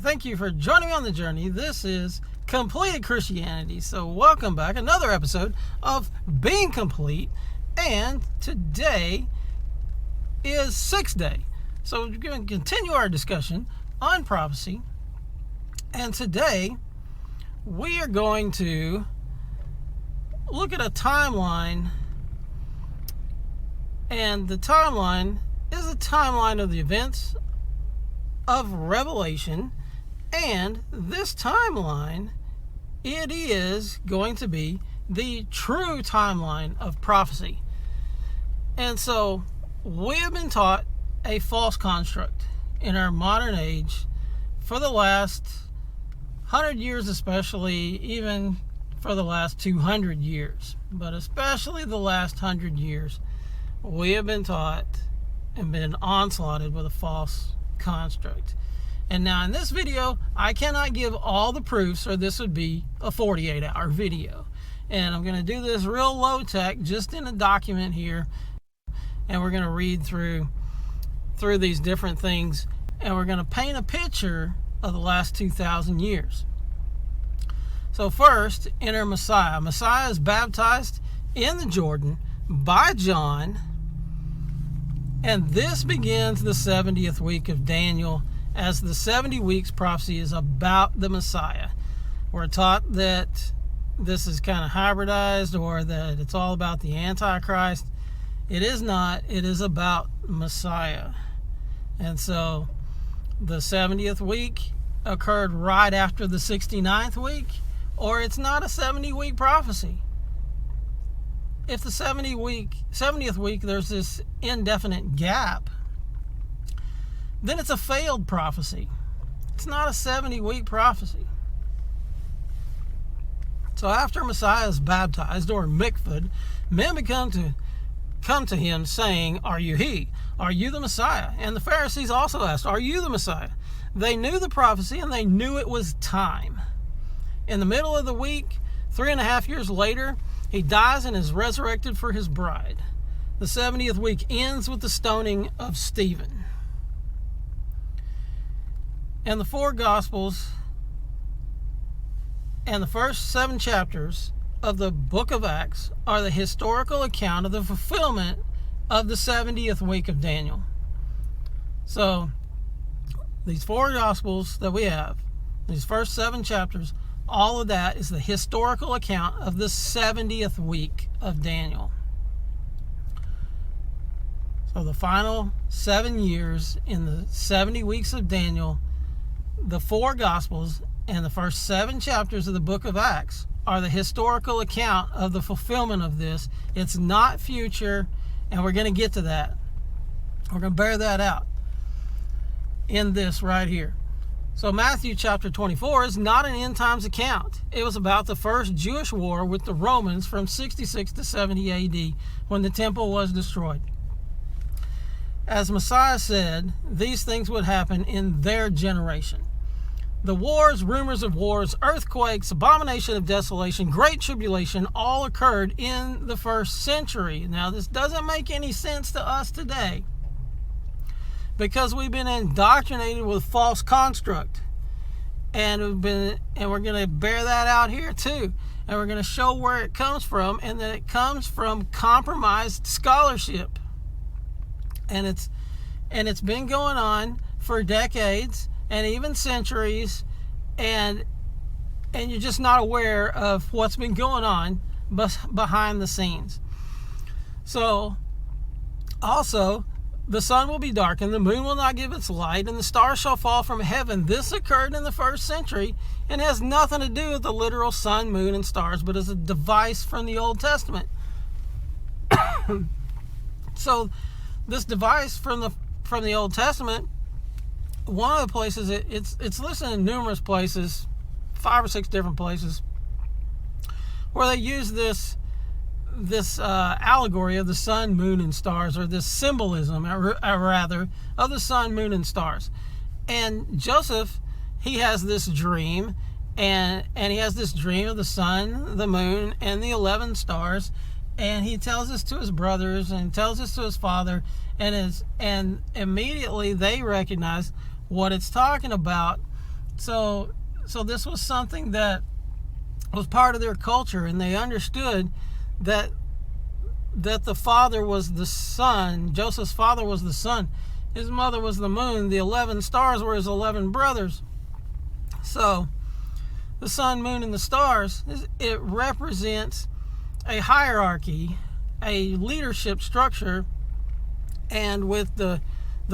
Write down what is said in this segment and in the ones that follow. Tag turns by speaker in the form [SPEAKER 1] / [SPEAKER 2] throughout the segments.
[SPEAKER 1] Thank you for joining me on the journey. This is Completed Christianity. So welcome back. Another episode of Being Complete. And today is 6th day. So we're going to continue our discussion on prophecy. And today we are going to look at a timeline. And the timeline is a timeline of the events of Revelation. And this timeline, it is going to be the true timeline of prophecy. And so we have been taught a false construct in our modern age for the last 100 years, especially, even for the last 200 years. But especially the last 100 years, we have been taught and been onslaughted with a false construct. And now in this video, I cannot give all the proofs, or this would be a 48-hour video. And I'm going to do this real low tech, just in a document here. And we're going to read through these different things. And we're going to paint a picture of the last 2,000 years. So first, enter Messiah. Messiah is baptized in the Jordan by John. And this begins the 70th week of Daniel, as the 70 weeks prophecy is about the Messiah. We're taught that this is kind of hybridized, or that it's all about the Antichrist. It is not. It is about Messiah. And so the 70th week occurred right after the 69th week, or it's not a 70-week prophecy. If the 70th week, there's this indefinite gap, then it's a failed prophecy. It's not a 70-week prophecy. So after Messiah is baptized, or mikvahd, men come to him saying, "Are you he? Are you the Messiah?" And the Pharisees also asked, "Are you the Messiah?" They knew the prophecy, and they knew it was time. In the middle of the week, 3.5 years later, he dies and is resurrected for his bride. The 70th week ends with the stoning of Stephen. And the 4 Gospels and the first 7 chapters of the book of Acts are the historical account of the fulfillment of the 70th week of Daniel. So these 4 Gospels that we have, these first 7 chapters, all of that is the historical account of the 70th week of Daniel. So the final 7 years in the 70 weeks of Daniel, the 4 Gospels and the first 7 chapters of the book of Acts are the historical account of the fulfillment of this. It's not future, and we're going to get to that. We're going to bear that out in this right here. So Matthew chapter 24 is not an end times account. It was about the first Jewish war with the Romans from 66 to 70 AD, when the temple was destroyed. As Messiah said, these things would happen in their generation. The wars, rumors of wars, earthquakes, abomination of desolation, great tribulation all occurred in the first century. Now, this doesn't make any sense to us today, because we've been indoctrinated with false construct. And we're going to bear that out here too. And we're going to show where it comes from, and that it comes from compromised scholarship. And it's been going on for decades and even centuries, and you're just not aware of what's been going on behind the scenes. So also, the sun will be darkened, the moon will not give its light, and the stars shall fall from heaven. This occurred in the first century and has nothing to do with the literal sun, moon, and stars, but is a device from the Old Testament. So this device from the Old Testament, one of the places, it's listed in numerous places, 5 or 6 different places, where they use this allegory of the sun, moon, and stars, or this symbolism, rather, of the sun, moon, and stars. And Joseph, he has this dream, and he has this dream of the sun, the moon, and the 11 stars, and he tells this to his brothers and tells this to his father, and immediately they recognize what it's talking about So this was something that was part of their culture, and they understood that the father was the sun. Joseph's father was the sun. His mother was the moon. The 11 stars were his 11 brothers. So the sun, moon, and the stars, it represents a hierarchy, a leadership structure. And with the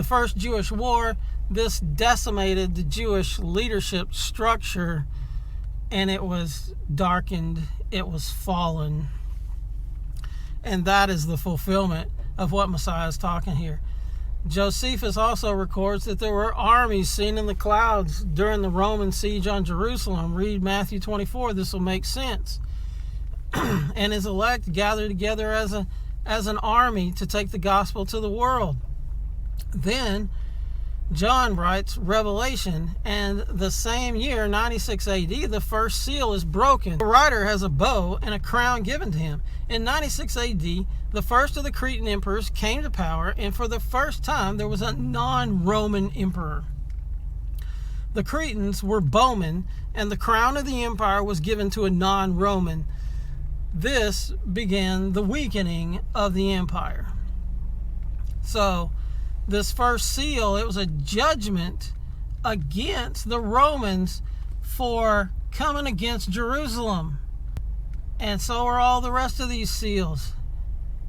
[SPEAKER 1] first Jewish war, this decimated the Jewish leadership structure, and it was darkened, it was fallen. And that is the fulfillment of what Messiah is talking here. Josephus also records that there were armies seen in the clouds during the Roman siege on Jerusalem. Read Matthew 24. This will make sense. And his elect gathered together as an army to take the gospel to the world. Then John writes Revelation, and the same year, 96 AD, the first seal is broken. The writer has a bow and a crown given to him. In 96 AD, the first of the Cretan emperors came to power, and for the first time there was a non-Roman emperor. The Cretans were bowmen, and the crown of the empire was given to a non-Roman. This began the weakening of the empire. So this first seal, it was a judgment against the Romans for coming against Jerusalem. And so are all the rest of these seals.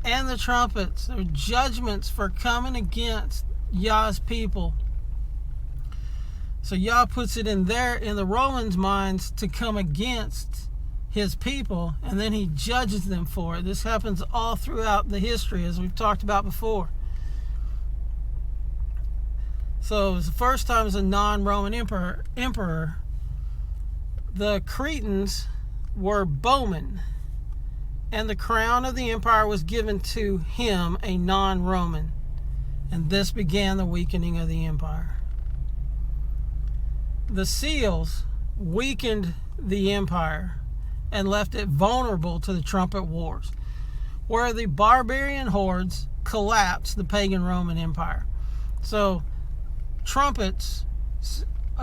[SPEAKER 1] And the trumpets. They're judgments for coming against Yah's people. So Yah puts it in the Romans' minds to come against his people, and then he judges them for it. This happens all throughout the history, as we've talked about before. So it was the first time as a non-Roman emperor. The Cretans were bowmen, and the crown of the empire was given to him, a non-Roman. And this began the weakening of the empire. The seals weakened the empire and left it vulnerable to the Trumpet Wars, where the barbarian hordes collapsed the pagan Roman Empire. So trumpets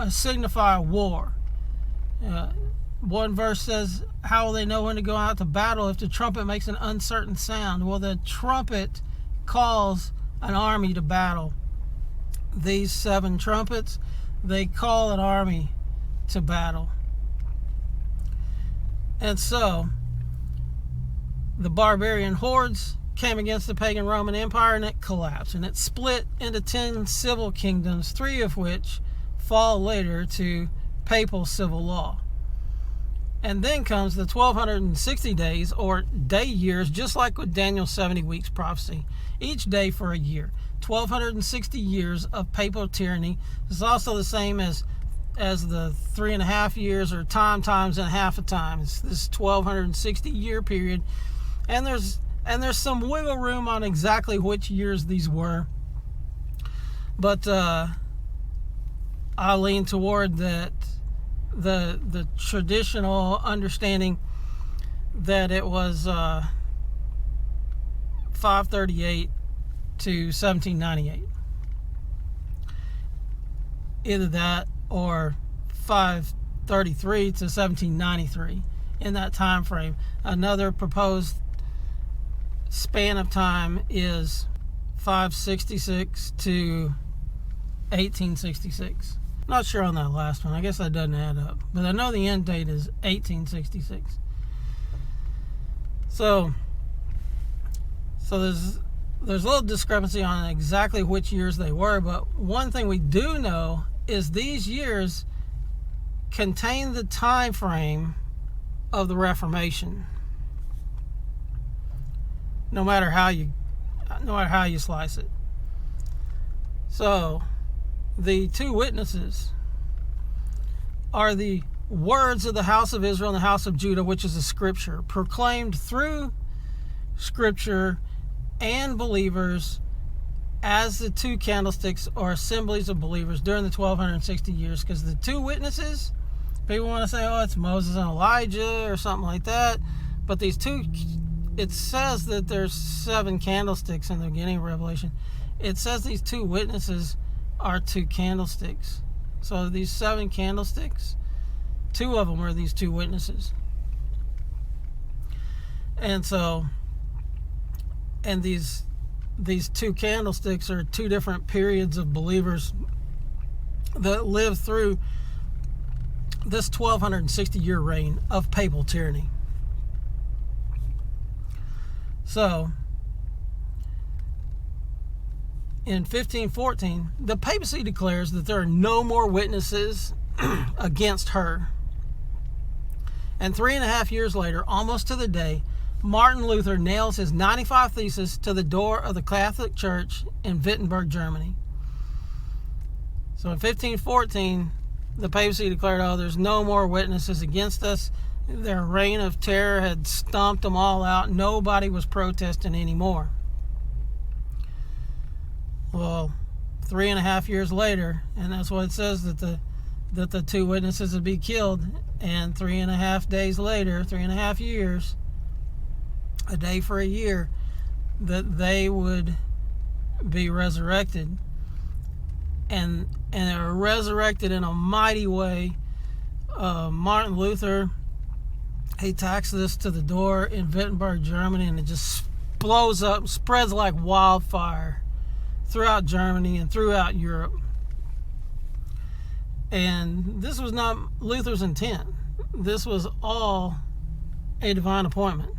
[SPEAKER 1] signify war. One verse says, how will they know when to go out to battle if the trumpet makes an uncertain sound? Well, the trumpet calls an army to battle. These 7 trumpets, they call an army to battle. And so the barbarian hordes came against the pagan Roman Empire, and it collapsed, and it split into 10 civil kingdoms, 3 of which fall later to papal civil law. And then comes the 1260 days, or day years, just like with Daniel's 70 weeks prophecy, each day for a year. 1260 years of papal tyranny. It's also the same as the 3.5 years, or time times and half a time. It's this 1260 year period, and there's some wiggle room on exactly which years these were, but I lean toward that the traditional understanding that it was 538 to 1798, either that or 533 to 1793, in that time frame. Another proposed span of time is 566 to 1866. Not sure on that last one. I guess that doesn't add up, but I know the end date is 1866. So there's a little discrepancy on exactly which years they were, but one thing we do know is these years contain the time frame of the Reformation. No matter how you slice it. So the 2 witnesses are the words of the house of Israel and the house of Judah, which is a scripture proclaimed through scripture and believers as the 2 candlesticks or assemblies of believers during the 1260 years. Because the 2 witnesses, people want to say, oh, it's Moses and Elijah or something like that, but these 2, it says that there's 7 candlesticks in the beginning of Revelation. It says these 2 witnesses are 2 candlesticks. So these 7 candlesticks, 2 of them were these 2 witnesses. And so, and these 2 candlesticks are 2 different periods of believers that lived through this 1260-year reign of papal tyranny. So, in 1514, the papacy declares that there are no more witnesses against her. And 3.5 years later, almost to the day, Martin Luther nails his 95 Theses to the door of the Catholic Church in Wittenberg, Germany. So in 1514, the papacy declared, there's no more witnesses against us. Their reign of terror had stomped them all out. Nobody was protesting anymore. Well, 3.5 years later, and that's what it says, that the 2 witnesses would be killed, and 3.5 days later, 3.5 years, a day for a year, that they would be resurrected. And they were resurrected in a mighty way. Martin Luther, he tacks this to the door in Wittenberg, Germany, and it just blows up, spreads like wildfire throughout Germany and throughout Europe. And this was not Luther's intent. This was all a divine appointment.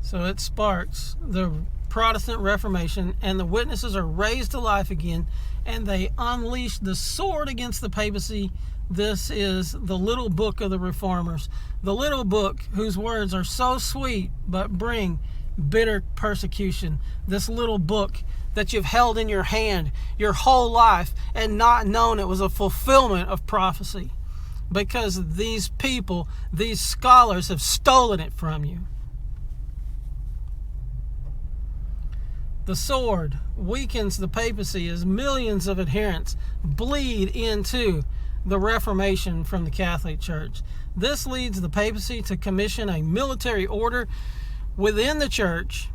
[SPEAKER 1] So it sparks the Protestant Reformation, and the witnesses are raised to life again, and they unleash the sword against the papacy. This is the little book of the reformers, the little book whose words are so sweet but bring bitter persecution. This little book that you've held in your hand your whole life and not known it was a fulfillment of prophecy, because these people, these scholars, have stolen it from you. The sword weakens the papacy as millions of adherents bleed into the Reformation from the Catholic Church. This leads the papacy to commission a military order within the church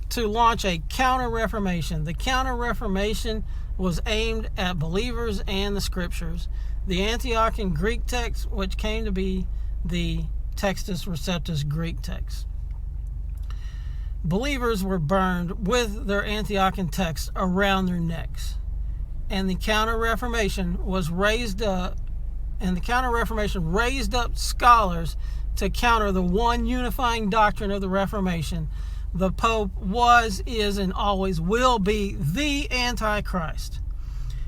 [SPEAKER 1] to launch a Counter-Reformation. The Counter-Reformation was aimed at believers and the scriptures. The Antiochian Greek text, which came to be the Textus Receptus Greek text. Believers were burned with their Antiochian text around their necks. And the Counter-Reformation raised up scholars to counter the one unifying doctrine of the Reformation. The Pope was, is, and always will be the Antichrist.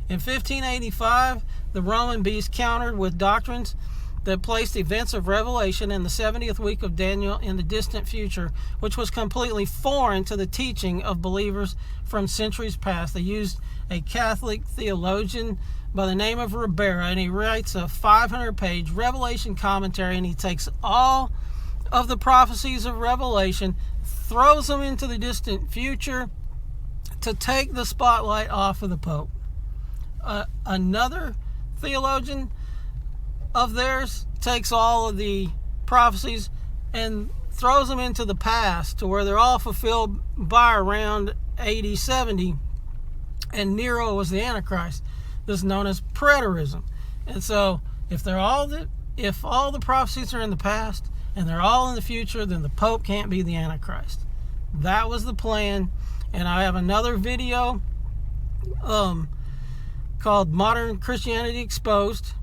[SPEAKER 1] In 1585, the Roman beast countered with doctrines that placed events of Revelation in the 70th week of Daniel in the distant future, which was completely foreign to the teaching of believers from centuries past. They used a Catholic theologian by the name of Ribera, and he writes a 500-page Revelation commentary, and he takes all of the prophecies of Revelation, throws them into the distant future to take the spotlight off of the Pope. Another theologian of theirs takes all of the prophecies and throws them into the past to where they're all fulfilled by around AD 70, and Nero was the Antichrist. This is known as preterism. And so if all the prophecies are in the past and they're all in the future, then the Pope can't be the Antichrist. That was the plan. And I have another video called Modern Christianity Exposed,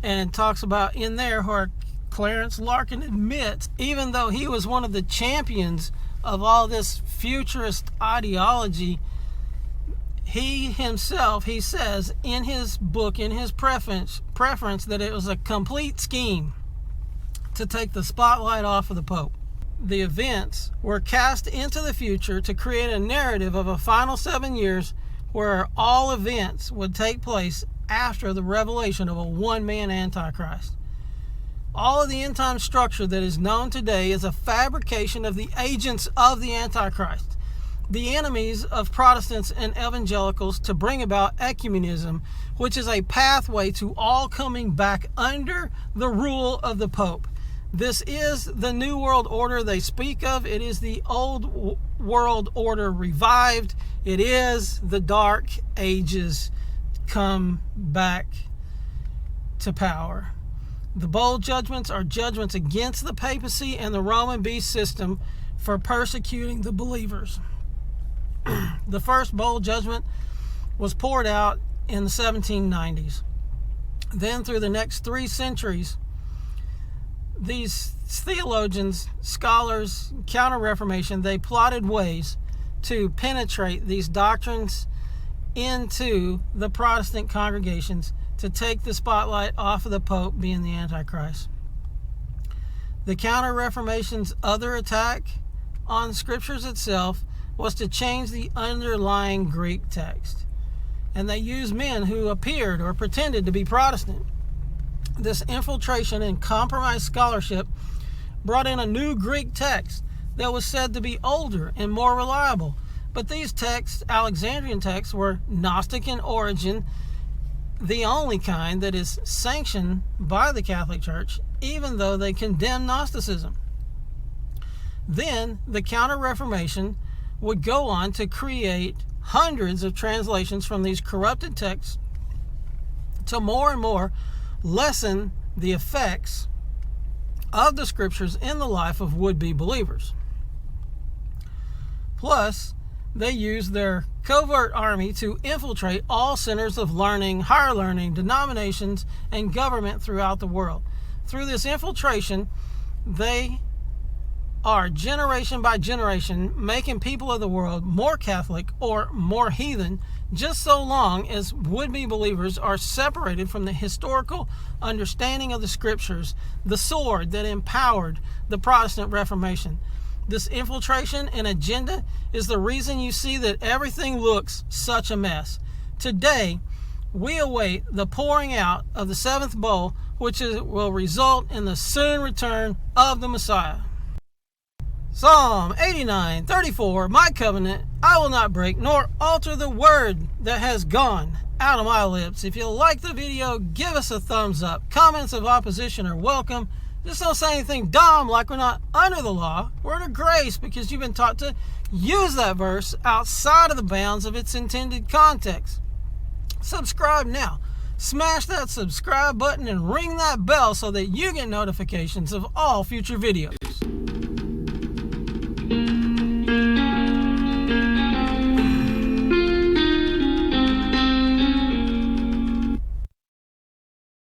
[SPEAKER 1] and talks about in there where Clarence Larkin admits, even though he was one of the champions of all this futurist ideology, he himself, he says in his book, in his preference, that it was a complete scheme to take the spotlight off of the Pope. The events were cast into the future to create a narrative of a final 7 years where all events would take place after the revelation of a one-man Antichrist. All of the end-time structure that is known today is a fabrication of the agents of the Antichrist, the enemies of Protestants and evangelicals, to bring about ecumenism, which is a pathway to all coming back under the rule of the Pope. This is the New World Order they speak of. It is the Old World Order revived. It is the Dark Ages come back to power. The bold judgments are judgments against the papacy and the Roman beast system for persecuting the believers. The first bold judgment was poured out in the 1790s. Then through the next 3 centuries, these theologians, scholars, Counter-Reformation, they plotted ways to penetrate these doctrines into the Protestant congregations to take the spotlight off of the Pope being the Antichrist. The Counter-Reformation's other attack on Scriptures itself was to change the underlying Greek text. And they used men who appeared or pretended to be Protestant. This infiltration and compromised scholarship brought in a new Greek text that was said to be older and more reliable. But these texts, Alexandrian texts, were Gnostic in origin, the only kind that is sanctioned by the Catholic Church, even though they condemn Gnosticism. Then the Counter-Reformation would go on to create hundreds of translations from these corrupted texts to more and more lessen the effects of the Scriptures in the life of would-be believers. Plus, they used their covert army to infiltrate all centers of learning, higher learning, denominations, and government throughout the world. Through this infiltration, they are generation by generation making people of the world more Catholic or more heathen, just so long as would-be believers are separated from the historical understanding of the Scriptures, the sword that empowered the Protestant Reformation. This infiltration and agenda is the reason you see that everything looks such a mess. Today, we await the pouring out of the 7th bowl, which will result in the soon return of the Messiah. Psalm 89:34, my covenant I will not break, nor alter the word that has gone out of my lips. If you like the video, give us a thumbs up. Comments of opposition are welcome. Just don't say anything dumb like we're not under the law. We're under grace because you've been taught to use that verse outside of the bounds of its intended context. Subscribe now. Smash that subscribe button and ring that bell so that you get notifications of all future videos.